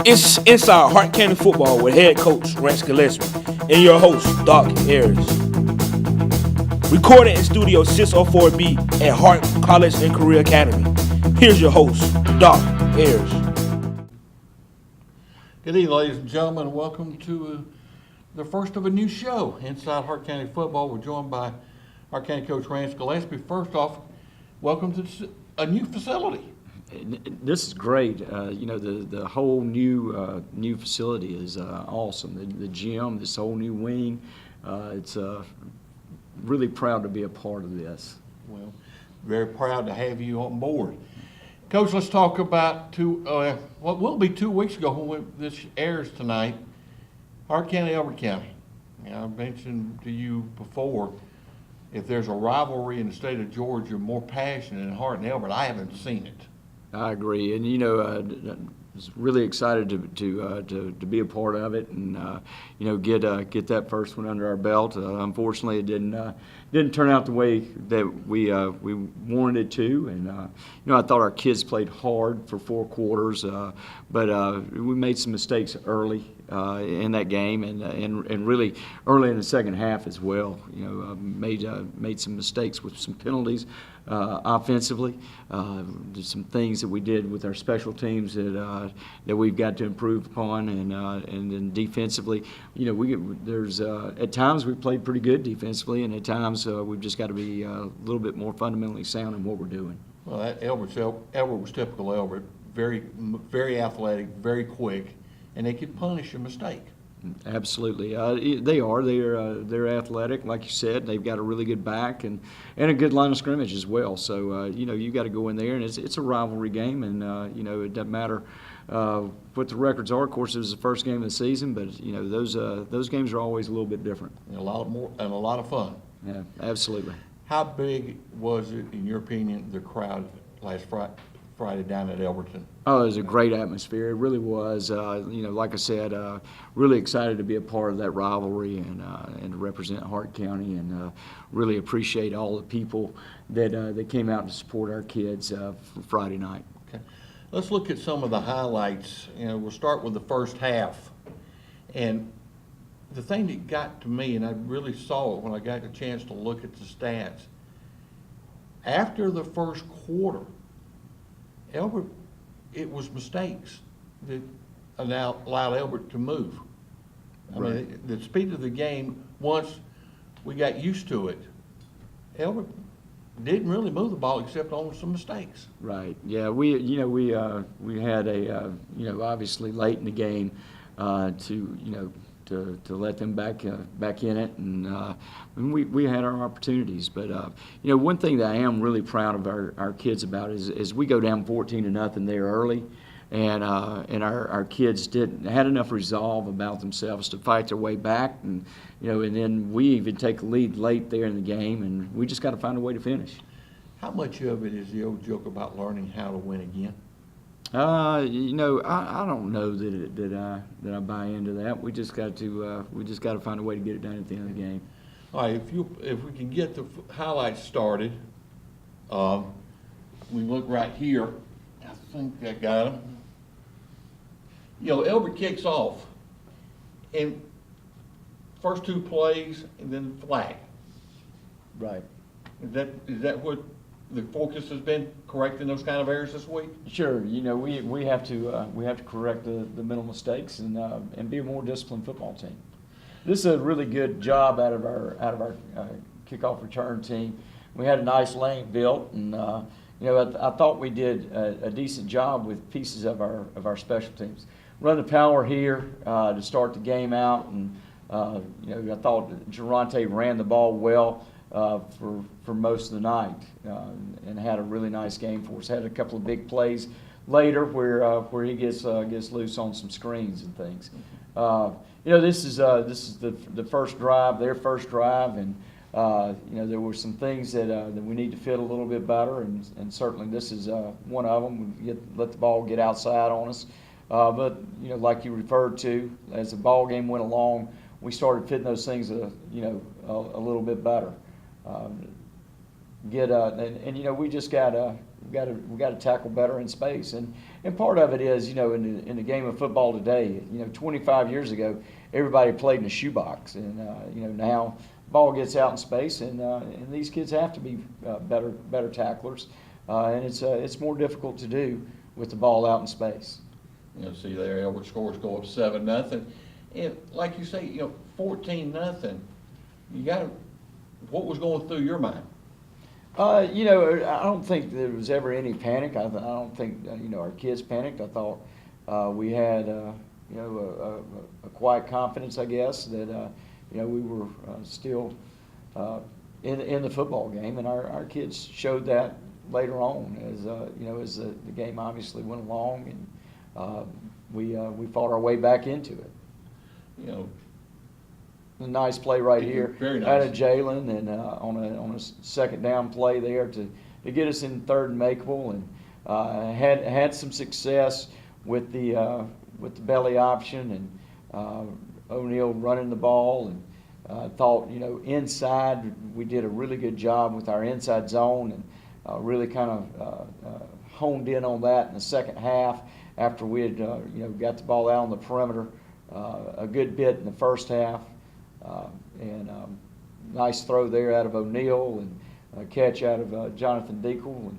It's Inside Hart County Football with head coach Rance Gillespie and your host, Doc Ayers. Recorded in Studio 604B at Hart College and Career Academy. Here's your host, Doc Ayers. Good evening, ladies and gentlemen. Welcome to the first of a new show, Inside Hart County Football. We're joined by Hart County coach Rance Gillespie. First off, welcome to a new facility. This is great. The whole new facility is awesome. The gym, this whole new wing. It's really proud to be a part of this. Well, very proud to have you on board. Coach, let's talk about what will be 2 weeks ago when this airs tonight, Hart County, Elbert County. I mentioned to you before, if there's a rivalry in the state of Georgia more passionate than Hart and Elbert, I haven't seen it. I agree, and I was really excited to be a part of it, and get that first one under our belt. Unfortunately, it didn't turn out the way that we wanted it to, and I thought our kids played hard for 4 quarters, but we made some mistakes early in that game, and really early in the second half as well. Made some mistakes with some penalties. Offensively, there's some things that we did with our special teams that we've got to improve upon, and then defensively, there's at times we played pretty good defensively, and at times we've just got to be a little bit more fundamentally sound in what we're doing. Well, Elbert was typical Elbert, very, very athletic, very quick, and they could punish a mistake. Absolutely, they are. They're athletic, like you said. They've got a really good back and a good line of scrimmage as well. So you got to go in there, and it's a rivalry game, and it doesn't matter what the records are. Of course, it was the first game of the season, but those games are always a little bit different. And a lot of fun. Yeah, absolutely. How big was it, in your opinion, the crowd last Friday down at Elberton? Oh, it was a great atmosphere. It really was. Like I said, really excited to be a part of that rivalry and to represent Hart County, and really appreciate all the people that came out to support our kids for Friday night. Okay, let's look at some of the highlights. We'll start with the first half, and the thing that got to me, and I really saw it when I got a chance to look at the stats. After the first quarter, Elbert, it was mistakes that allowed Elbert to move. I mean, the speed of the game, once we got used to it, Elbert didn't really move the ball except on some mistakes. Right. Yeah. We had obviously late in the game to let them back in it, and we had our opportunities. But one thing that I am really proud of our kids about is we go down 14-0 there early, and our kids had enough resolve about themselves to fight their way back, and then we even take a lead late there in the game, and we just got to find a way to finish. How much of it is the old joke about learning how to win again? I don't know that I buy into that. We just got to find a way to get it done at the end of the game. All right, if we can get the highlights started, we look right here. I think I got them. Elbert kicks off, and first 2 plays, and then flag. Right. Is that what the focus has been, correcting those kind of errors this week? Sure. We have to correct the mental mistakes and be a more disciplined football team. This is a really good job out of our kickoff return team. We had a nice lane built, and I thought we did a decent job with pieces of our special teams. Run the power here to start the game out, and I thought Geronte ran the ball well for most of the night, and had a really nice game for us. Had a couple of big plays later where he gets loose on some screens and things. This is the first drive, their first drive, and there were some things that we need to fit a little bit better, and certainly this is one of them. We let the ball get outside on us, but like you referred to, as the ball game went along, we started fitting those things a little bit better. We just got we got to tackle better in space, and part of it is, you know, in the game of football today, you know, 25 years ago, everybody played in a shoebox, and you know, now ball gets out in space, and these kids have to be better tacklers, and it's more difficult to do with the ball out in space. You know, see there, Elbert scores go up 7-0, and like you say, you know, 14-0. You got to. What was going through your mind? You know, I don't think there was ever any panic. I don't think you know, our kids panicked. I thought we had you know, a quiet confidence, I guess, that you know, we were still in the football game, and our kids showed that later on as you know, as the game obviously went along, and we fought our way back into it. You know, a nice play right here very nice. out of Jalen, and on a second down play there to get us in third and makeable, and had some success with the belly option, and O'Neal running the ball, and thought, you know, inside we did a really good job with our inside zone, and really kind of honed in on that in the second half after we had you know, got the ball out on the perimeter a good bit in the first half. And nice throw there out of O'Neal, and a catch out of Jonathan Deacle,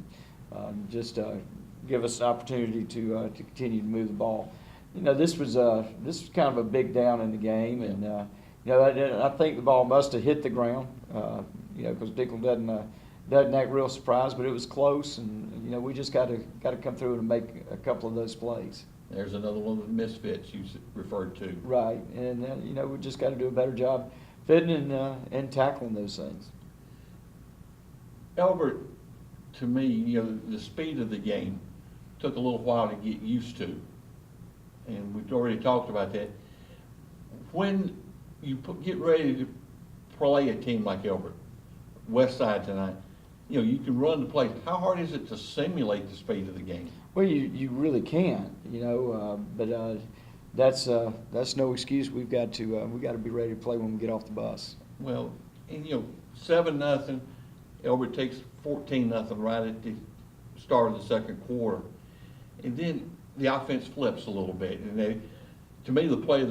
and just give us an opportunity to continue to move the ball. You know, this was kind of a big down in the game, and you know, I think the ball must have hit the ground. You know, because Deacle doesn't act real surprised, but it was close, and you know, we just got to come through and make a couple of those plays. There's another one of the misfits you referred to. Right, and you know, we just got to do a better job fitting and tackling those things. Albert, to me, you know, the speed of the game took a little while to get used to, and we've already talked about that. When you get ready to play a team like Albert, West Side tonight, you know, you can run the plays. How hard is it to simulate the speed of the game? Well, you really can't, you know, but that's no excuse. We've got to be ready to play when we get off the bus. Well, and you know, 7-0, Elbert takes 14-0 right at the start of the second quarter, and then the offense flips a little bit. And to me, the play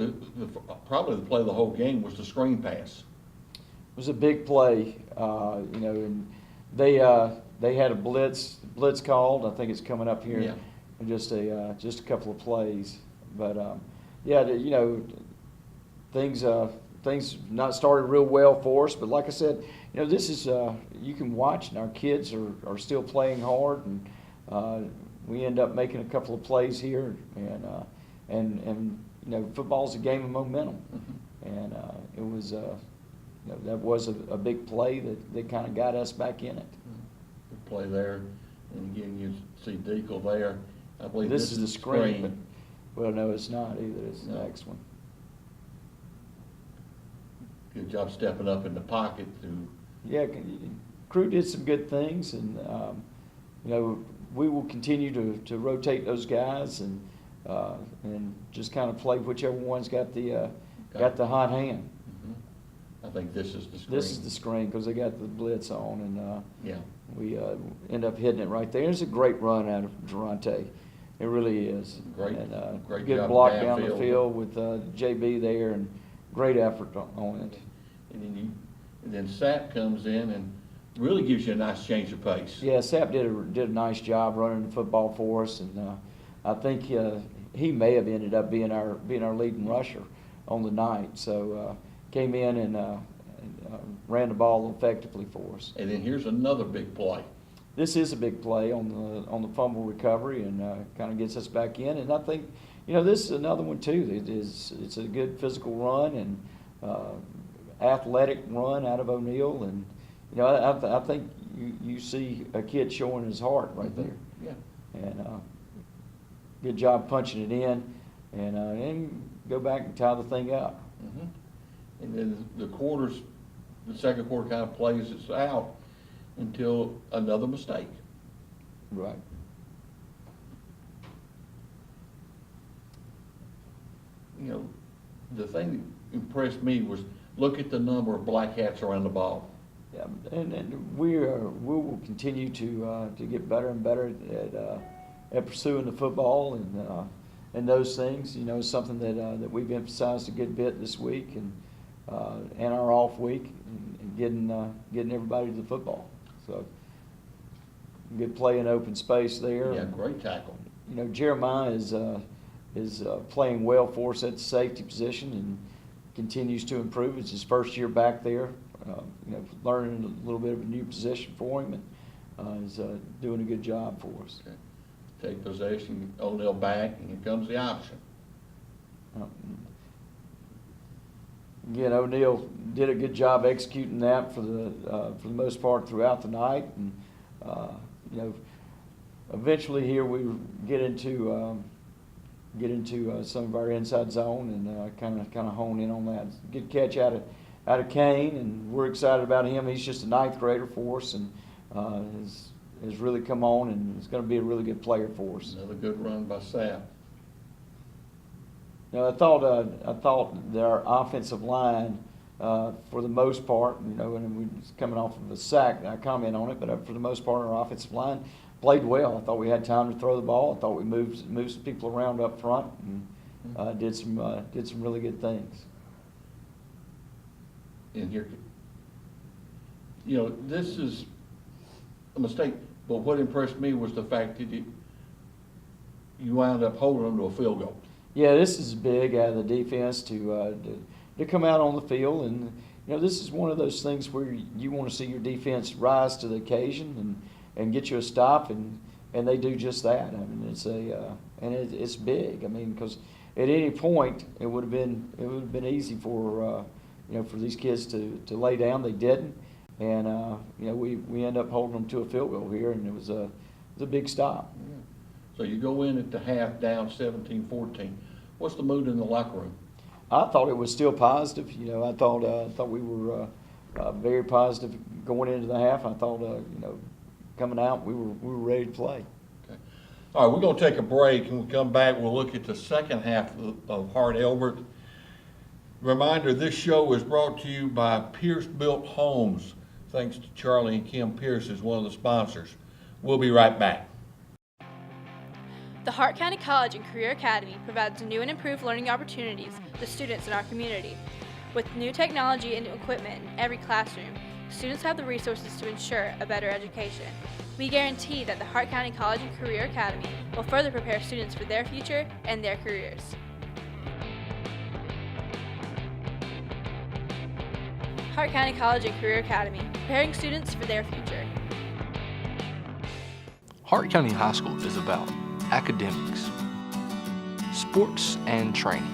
probably the play of the whole game was the screen pass. It was a big play, you know, and they had a blitz called. I think it's coming up here Yeah. in just a couple of plays. But yeah, you know, things not started real well for us. But like I said, you know, this is you can watch, and our kids are still playing hard, and we end up making a couple of plays here, and you know, football's a game of momentum, and it was. You know, that was a big play that kind of got us back in it. Good play there, and again, you see Deacle there. I believe This is the screen. But, well, no, it's not either. It's the next one. Good job stepping up in the pocket to. Yeah, Crew did some good things, and you know, we will continue to rotate those guys and just kind of play whichever one's got the hot hand. I think this is the screen. This is the screen because they got the blitz on, and yeah, we end up hitting it right there. It's a great run out of Durante. It really is. Great, and, great good job block down the downfield. field with JB there, and great effort on it. And then Sapp comes in and really gives you a nice change of pace. Yeah, Sapp did a nice job running the football for us, and I think he may have ended up being our leading rusher on the night. So came in and ran the ball effectively for us. And then here's another big play. This is a big play on the fumble recovery, and kind of gets us back in. And I think, you know, this is another one too. It's a good physical run and athletic run out of O'Neal, and you know, I think you see a kid showing his heart right there. Yeah. And good job punching it in, and go back and tie the thing up. And then the second quarter kind of plays us out until another mistake. Right. You know, the thing that impressed me was look at the number of black hats around the ball. Yeah, and we will continue to get better and better at pursuing the football and those things. You know, it's something that we've emphasized a good bit this week and our off week, and getting everybody to the football. So good play in open space there. Yeah, great tackle. You know, Jeremiah is playing well for us at the safety position and continues to improve. It's his first year back there. You know, learning a little bit of a new position for him, and is doing a good job for us. Okay. Take possession, O'Neal back, and here comes the option. Again, O'Neal did a good job executing that for the most part throughout the night, and you know, eventually here we get into some of our inside zone and kind of hone in on that. Good catch out of Kane, and we're excited about him. He's just a ninth grader for us, and has really come on, and is going to be a really good player for us. Another good run by Sapp. Now, I thought that our offensive line, for the most part, you know, and we was coming off of a sack, I comment on it, but for the most part, our offensive line played well. I thought we had time to throw the ball. I thought we moved some people around up front and did some really good things. And here, you know, this is a mistake, but what impressed me was the fact that you wound up holding them to a field goal. Yeah, this is big out of the defense to come out on the field, and you know, this is one of those things where you want to see your defense rise to the occasion and get you a stop, and they do just that. I mean, it's big. I mean, because at any point it would have been easy for you know, for these kids to lay down. They didn't, and you know, we end up holding them to a field goal here, and it was a big stop. Yeah. So you go in at the half down 17-14. What's the mood in the locker room? I thought it was still positive. You know, I thought we were very positive going into the half. I thought you know, coming out we were ready to play. Okay. All right, we're going to take a break, and we'll come back. We'll look at the second half of Hart Elbert. Reminder: this show is brought to you by Pierce Built Homes. Thanks to Charlie and Kim Pierce as one of the sponsors. We'll be right back. The Hart County College and Career Academy provides new and improved learning opportunities to students in our community. With new technology and equipment in every classroom, students have the resources to ensure a better education. We guarantee that the Hart County College and Career Academy will further prepare students for their future and their careers. Hart County College and Career Academy, preparing students for their future. Hart County High School is about academics, sports and training,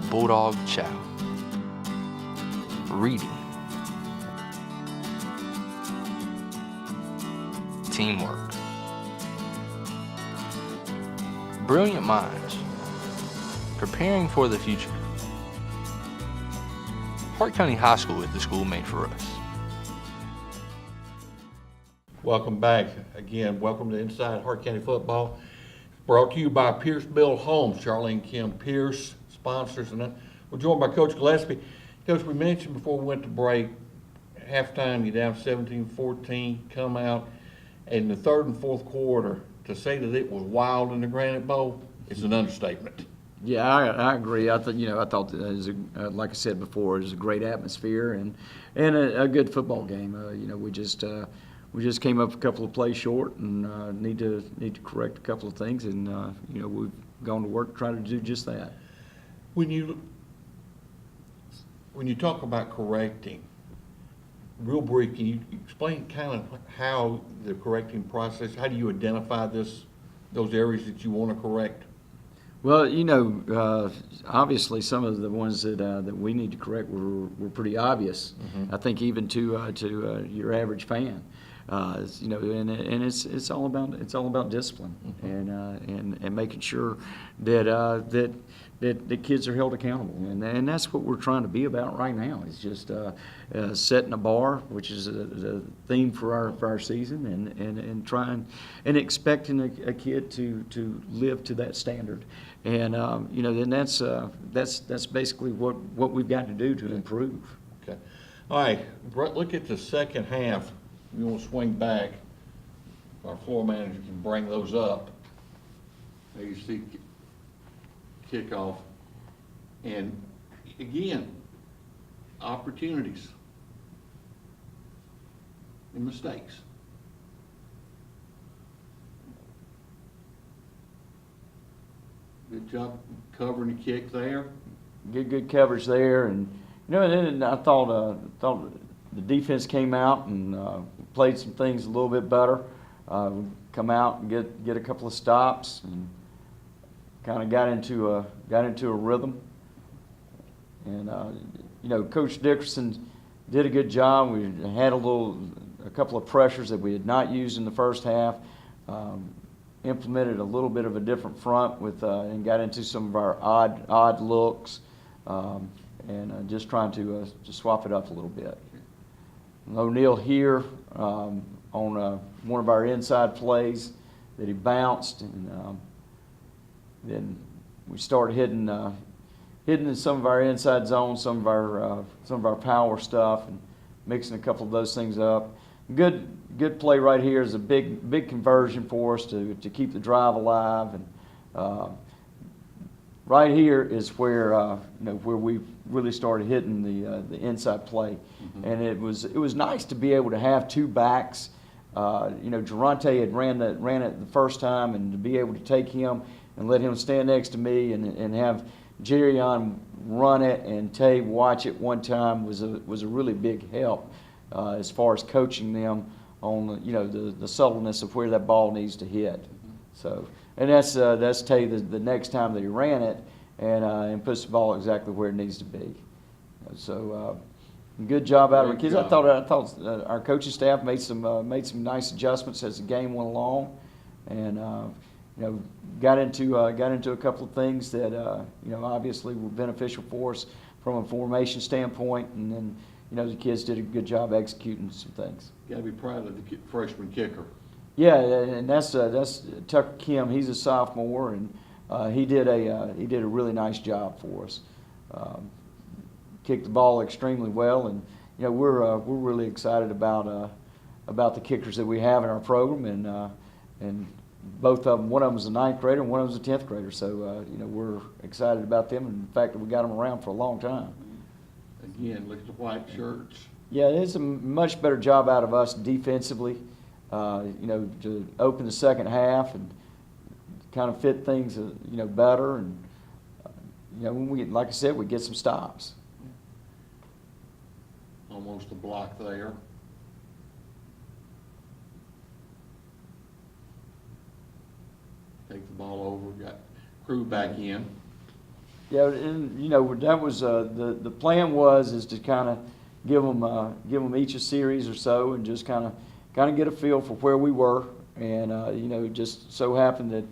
bulldog chow, reading, teamwork, brilliant minds, preparing for the future. Hart County High School is the school made for us. Welcome back. Again, welcome to Inside Hart County Football. Brought to you by Pierce Built Homes. Charlie and Kim Pierce, sponsors. And we're joined by Coach Gillespie. Coach, we mentioned before we went to break, halftime, you're down 17-14, come out, and the third and fourth quarter, to say that it was wild in the Granite Bowl is an understatement. Yeah, I agree. I thought that it was like I said before, it was a great atmosphere and a good football game. You know, we just came up a couple of plays short and need to correct a couple of things, and you know, we've gone to work trying to do just that. When you talk about correcting, real brief, can you explain kind of how the correcting process? How do you identify those areas that you want to correct? Well, you know, obviously some of the ones that we need to correct were pretty obvious. Mm-hmm. I think even to your average fan, you know, and it's all about discipline. Mm-hmm. and making sure that the kids are held accountable, and that's what we're trying to be about right now. Is just setting a bar, which is the theme for our season, and trying and expecting a kid to live to that standard. And you know, then that's basically what we've got to do to improve. Okay. All right, look at the second half. You want to swing back. Our floor manager can bring those up. There you see kickoff. And again, opportunities and mistakes. Good job covering the kick there. Good coverage there, and and then I thought the defense came out and played some things a little bit better. Come out and get a couple of stops and kind of got into a rhythm. And Coach Dickerson did a good job. We had a couple of pressures that we had not used in the first half. Implemented a little bit of a different front with and got into some of our odd looks, and just trying to swap it up a little bit. O'Neal here on one of our inside plays that he bounced, and then we started hitting in some of our inside zones, some of our power stuff, and mixing a couple of those things up. Good play right here is a big conversion for us to keep the drive alive, and right here is where where we really started hitting the inside play, and it was nice to be able to have two backs. Durante had ran it the first time, and to be able to take him and let him stand next to me and have Jerrion run it and Tay watch it one time was a really big help as far as coaching them on the subtleness of where that ball needs to hit. So, and that's Tay the next time that he ran it and puts the ball exactly where it needs to be. So good job out of our kids. I thought our coaching staff made some nice adjustments as the game went along, and got into a couple of things that obviously were beneficial for us from a formation standpoint, and then the kids did a good job executing some things. Got to be proud of the freshman kicker. Yeah, and that's Tucker Kim. He's a sophomore, and he did a really nice job for us. Kicked the ball extremely well, and we're really excited about the kickers that we have in our program, and both of them. One of them is a 9th grader, and one of them is a 10th grader. So we're excited about them, and in fact we got them around for a long time. Again, look at the white shirts. Yeah, it's a much better job out of us defensively. To open the second half and kind of fit things, better, and when we, like I said, we get some stops. Almost a block there. Take the ball over, got Crew back in. Yeah, and that was the plan is to kind of give them each a series or so, and just kind of get a feel for where we were, and just so happened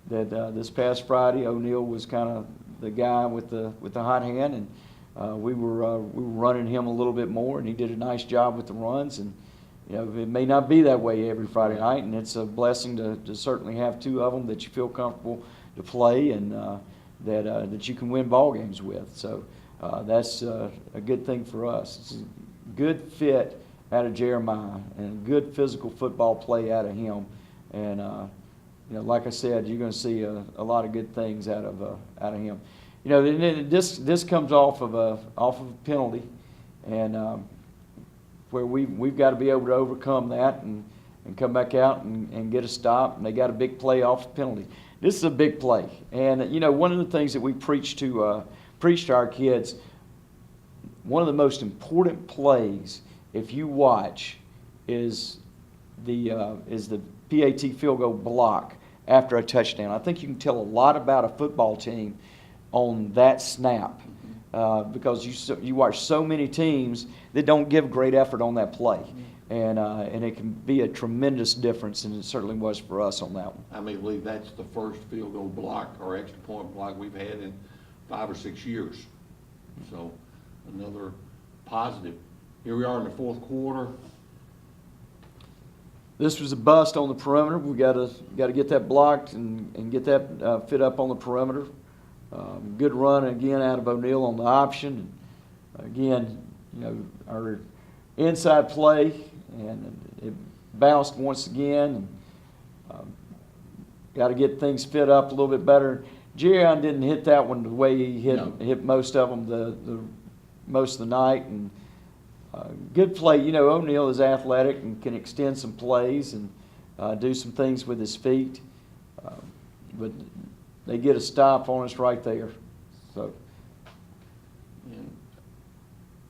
that this past Friday O'Neal was kind of the guy with the hot hand, and we were running him a little bit more, and he did a nice job with the runs, and it may not be that way every Friday night, and it's a blessing to certainly have two of them that you feel comfortable to play, and that you can win ball games with. So that's a good thing for us. It's a good fit out of Jeremiah, and good physical football play out of him. And like I said, you're going to see a lot of good things out of him. This comes off of a penalty, and where we've got to be able to overcome that and come back out and get a stop. And they got a big play off the penalty. This is a big play, and one of the things that we preach to our kids, one of the most important plays, if you watch, is the PAT field goal block after a touchdown. I think you can tell a lot about a football team on that snap, because you watch so many teams that don't give great effort on that play. And it can be a tremendous difference, and it certainly was for us on that one. I believe that's the first field goal block or extra point block we've had in 5 or 6 years. So another positive. Here we are in the fourth quarter. This was a bust on the perimeter. We got to get that blocked and get that fit up on the perimeter. Good run again out of O'Neal on the option. And again, our inside play, and it bounced once again. And, got to get things fit up a little bit better. Jerrion didn't hit that one the way he hit most of them the most of the night. And good play. You know, O'Neal is athletic and can extend some plays and do some things with his feet. But they get a stop on us right there. So. And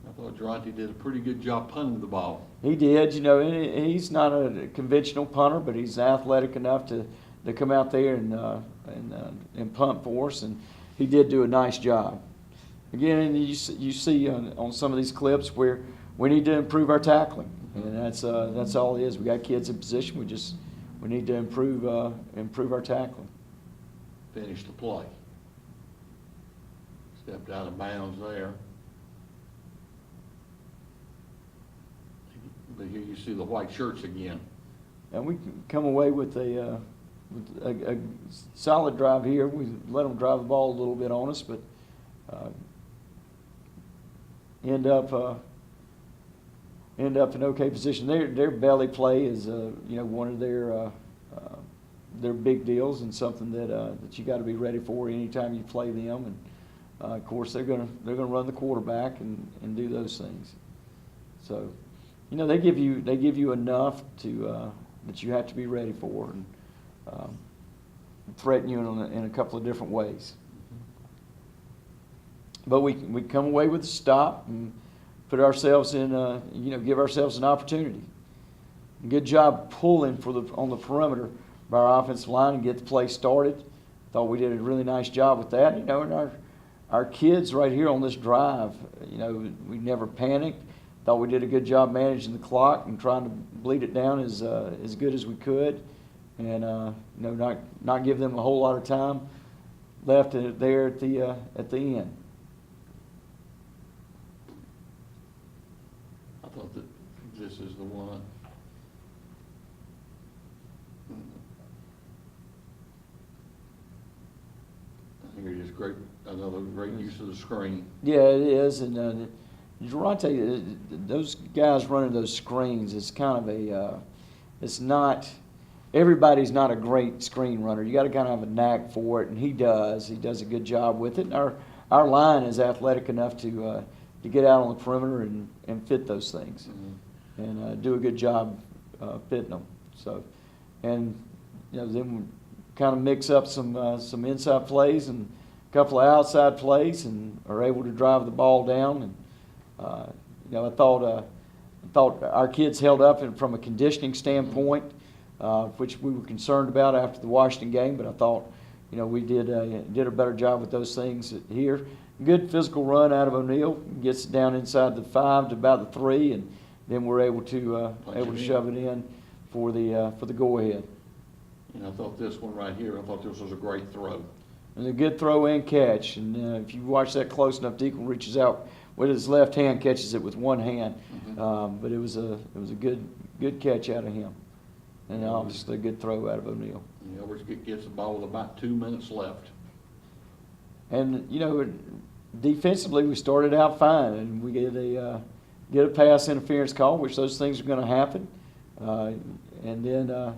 I thought Durante did a pretty good job punting the ball. He did. You know, he's not a conventional punter, but he's athletic enough to come out there and punt for us, and he did do a nice job. Again, you see on some of these clips where we need to improve our tackling, and that's all it is. We got kids in position. We need to improve our tackling. Finished the play. Stepped out of bounds there. But here you see the white shirts again. And we come away with a solid drive here. We let them drive the ball a little bit on us, but end up in okay position. Their belly play is one of their big deals, and something that you got to be ready for anytime you play them. And of course they're gonna run the quarterback and do those things. So they give you enough to that you have to be ready for, and threaten you in a couple of different ways. But we come away with a stop and put ourselves in, give ourselves an opportunity. Good job pulling on the perimeter by our offensive line and get the play started. Thought we did a really nice job with that. And our kids right here on this drive, we never panicked. Thought we did a good job managing the clock and trying to bleed it down as good as we could, and not give them a whole lot of time left there at the end. I thought that this is the one. I think it is great. Another great use of the screen. Yeah, it is, and Durante, those guys running those screens is kind of it's not. Everybody's not a great screen runner. You got to kind of have a knack for it, and he does. He does a good job with it. And our line is athletic enough to get out on the perimeter and fit those things, and do a good job fitting them. So, and then we kind of mix up some inside plays and a couple of outside plays, and are able to drive the ball down. And I thought our kids held up from a conditioning standpoint, which we were concerned about after the Washington game. But I thought, we did a better job with those things here. Good physical run out of O'Neal, gets it down inside the 5 to about the 3, and then we're able to shove it in for the go ahead. And I thought this one right here, I thought this was a great throw. It was a good throw and catch, and if you watch that close enough, Deacon reaches out with his left hand, catches it with one hand. But it was a good catch out of him, and obviously a good throw out of O'Neal. Edwards gets the ball with about 2 minutes left. And defensively we started out fine, and we get a pass interference call, which those things are going to happen, and then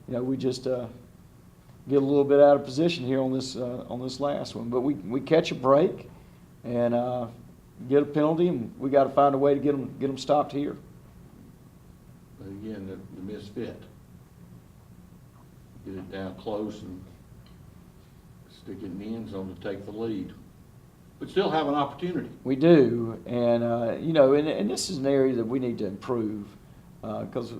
we just get a little bit out of position here on this last one. But we catch a break and get a penalty, and we got to find a way to get them stopped here. But again, the misfit. Get it down close and stick it in the end zone to take the lead. But still have an opportunity. We do, and and this is an area that we need to improve, because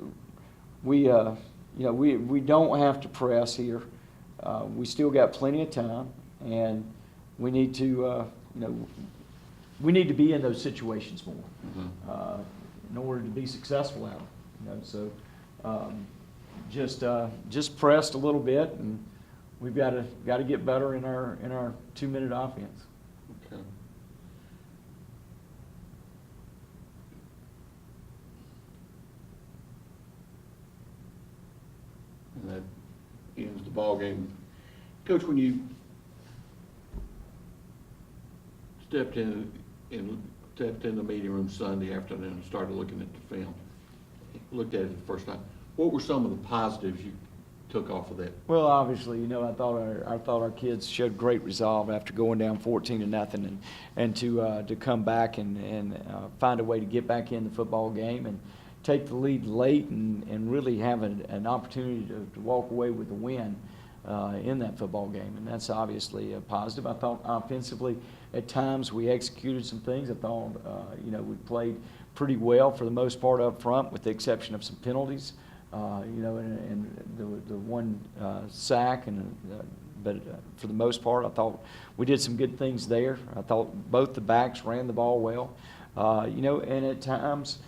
we don't have to press here. We still got plenty of time, and we need to be in those situations more in order to be successful at them. So just pressed a little bit, and we've got to get better in our 2-minute offense. Okay. And that ends the ball game. Coach, when you stepped in and stepped in the meeting room Sunday afternoon and started looking at the film. Looked at it the first time. What were some of the positives you took off of that? Well, obviously, I thought our kids showed great resolve after going down 14-0, and to come back and find a way to get back in the football game and take the lead late and really have an opportunity to walk away with the win in that football game, and that's obviously a positive. I thought offensively, at times we executed some things. I thought we played pretty well for the most part up front, with the exception of some penalties. And the one sack, but for the most part, I thought we did some good things there. I thought both the backs ran the ball well, and at times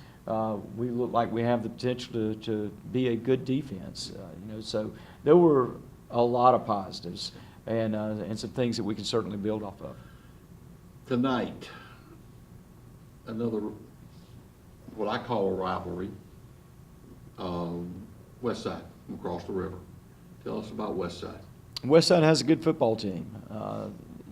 we look like we have the potential to be a good defense. So there were a lot of positives and some things that we can certainly build off of. Tonight, another, what I call a rivalry. West Side from across the river. Tell us about West Side. West Side has a good football team.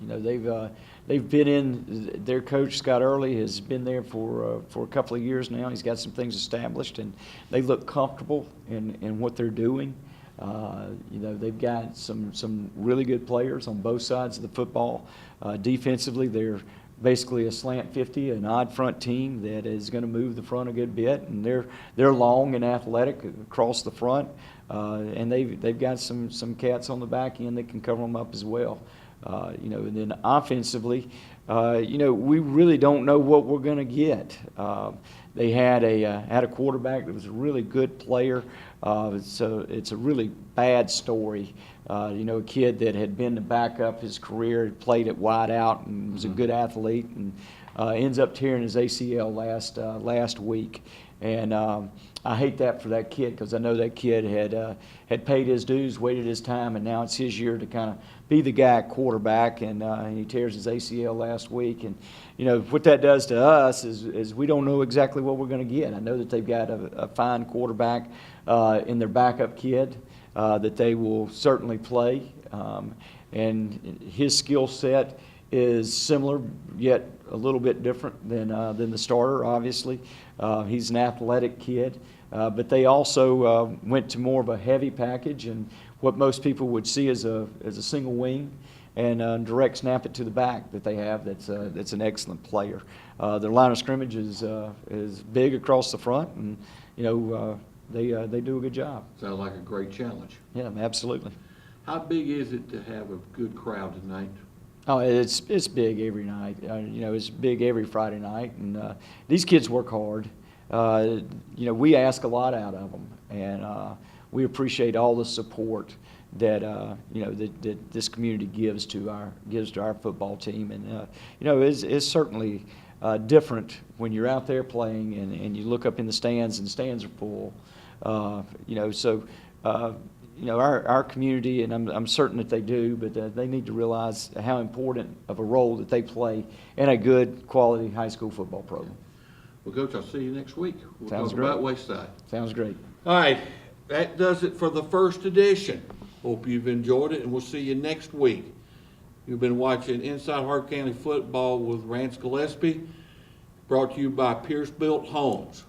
They've been in. Their coach Scott Early has been there for a couple of years now. He's got some things established, and they look comfortable in what they're doing. They've got some really good players on both sides of the football. Defensively, they're basically a slant 50, an odd front team that is going to move the front a good bit, and they're long and athletic across the front, and they've got some cats on the back end that can cover them up as well. And then offensively, we really don't know what we're going to get. They had a quarterback that was a really good player, so it's a really bad story. A kid that had been the backup his career, had played at wide out and was a good athlete, and ends up tearing his ACL last week. And I hate that for that kid, because I know that kid had paid his dues, waited his time, and now it's his year to kind of be the guy at quarterback, and he tears his ACL last week. And what that does to us is we don't know exactly what we're going to get. I know that they've got a fine quarterback in their backup kid that they will certainly play, and his skill set is similar yet a little bit different than the starter. Obviously, he's an athletic kid, but they also went to more of a heavy package and what most people would see as a single wing and direct snap it to the back that they have. That's an excellent player. Their line of scrimmage is big across the front, and they do a good job. Sounds like a great challenge. Yeah, absolutely. How big is it to have a good crowd tonight? Oh, it's big every night. It's big every Friday night, and these kids work hard. We ask a lot out of them, and we appreciate all the support that that this community gives to our football team. And it's certainly different when you're out there playing and you look up in the stands and the stands are full. Our community, and I'm certain that they do, but they need to realize how important of a role that they play in a good quality high school football program. Well, Coach, I'll see you next week. We'll Sounds talk great. about West Side. Sounds great. All right, that does it for the first edition. Hope you've enjoyed it, and we'll see you next week. You've been watching Inside Hart County Football with Rance Gillespie, brought to you by Pierce Built Homes.